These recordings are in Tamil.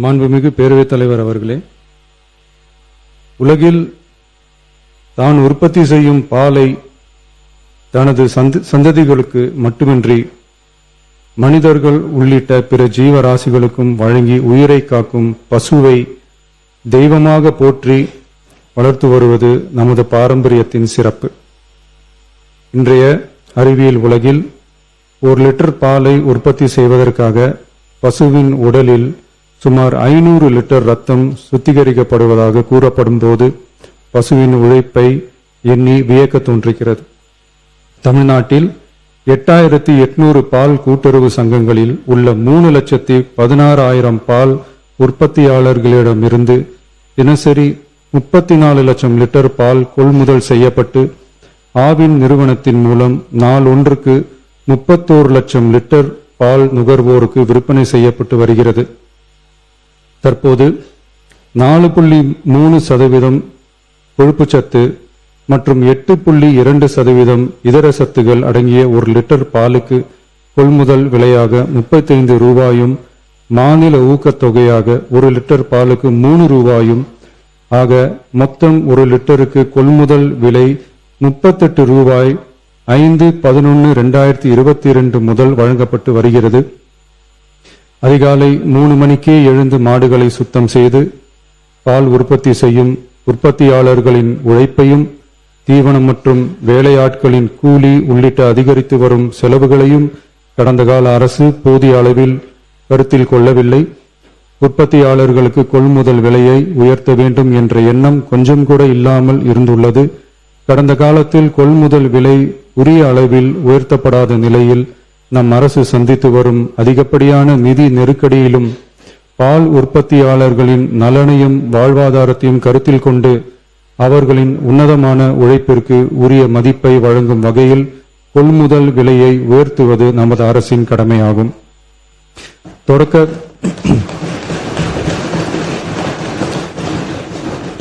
மாண்புமிகு பேரவைத் தலைவர் அவர்களே, உலகில் தான் உற்பத்தி செய்யும் பாலை தனது சந்ததிகளுக்கு மட்டுமின்றி மனிதர்கள் உள்ளிட்ட பிற ஜீவராசிகளுக்கும் வழங்கி உயிரை காக்கும் பசுவை தெய்வமாக போற்றி வளர்த்து வருவது நமது பாரம்பரியத்தின் சிறப்பு. இன்றைய அறிவியல் உலகில் 1 லிட்டர் பாலை உற்பத்தி செய்வதற்காக பசுவின் உடலில் சுமார் 500 லிட்டர் ரத்தம் சுத்திகரிக்கப்படுவதாக கூறப்படும் போது பசுவின் உழைப்பை எண்ணி வியக்க தோன்றுகிறது. தமிழ்நாட்டில் 8800 பால் கூட்டுறவு சங்கங்களில் உள்ள 3,16,000 பால் உற்பத்தியாளர்களிடமிருந்து தினசரி 34 லட்சம் லிட்டர் பால் கொள்முதல் செய்யப்பட்டு ஆவின் நிறுவனத்தின் மூலம் நாளொன்றுக்கு 31 லட்சம் லிட்டர் பால் நுகர்வோருக்கு விற்பனை செய்யப்பட்டு வருகிறது. தற்போது 4.3% கொழுப்புச்சத்து மற்றும் 8.2% இதர சத்துகள் அடங்கிய 1 லிட்டர் பாலுக்கு கொள்முதல் விலையாக 35 ரூபாயும் மாநில ஊக்கத்தொகையாக 1 லிட்டர் பாலுக்கு 3 ரூபாயும் ஆக மொத்தம் 1 லிட்டருக்கு கொள்முதல் விலை 38 ரூபாய் 5/11/2022 முதல் வழங்கப்பட்டு வருகிறது. அதிகாலை 3 மணிக்கே எழுந்து மாடுகளை சுத்தம் செய்து பால் உற்பத்தி செய்யும் உற்பத்தியாளர்களின் உழைப்பையும் தீவனம் மற்றும் வேலையாட்களின் கூலி உள்ளிட்ட அதிகரித்து வரும் செலவுகளையும் கடந்த கால அரசு போதிய அளவில் கருத்தில் கொள்ளவில்லை. உற்பத்தியாளர்களுக்கு கொள்முதல் விலையை உயர்த்த வேண்டும் என்ற எண்ணம் கொஞ்சம் கூட இல்லாமல் இருந்துள்ளது. கடந்த காலத்தில் கொள்முதல் விலை உரிய அளவில் உயர்த்தப்படாத நிலையில் நம் அரசு சந்தித்து வரும் அதிகப்படியான நிதி நெருக்கடியிலும் பால் உற்பத்தியாளர்களின் நலனையும் வாழ்வாதாரத்தையும் கருத்தில் கொண்டு அவர்களின் உன்னதமான உழைப்பிற்கு உரிய மதிப்பை வழங்கும் வகையில் கொள்முதல் விலையை உயர்த்துவது நமது அரசின் கடமையாகும்.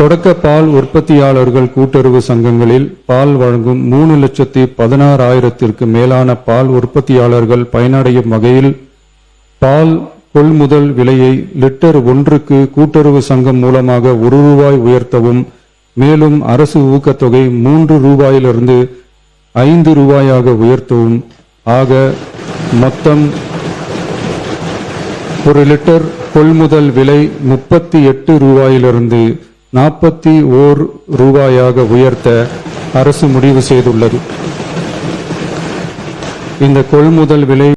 தொடக்க பால் உற்பத்தியாளர்கள் கூட்டுறவு சங்கங்களில் பால் வழங்கும் 3,16,000 மேலான பால் உற்பத்தியாளர்கள் பயனடையும் வகையில் பால் கொள்முதல் விலையை லிட்டர் ஒன்றுக்கு கூட்டுறவு சங்கம் மூலமாக 1 ரூபாய் உயர்த்தவும், மேலும் அரசு ஊக்கத்தொகை 3 ரூபாயிலிருந்து 5 ரூபாயாக உயர்த்தவும் ஆக மொத்தம் 1 லிட்டர் கொள்முதல் விலை 38 ரூபாயிலிருந்து 41 ரூபாயாக உயர்த்த அரசு முடிவு செய்துள்ளது. இந்த கொள்முதல் விலை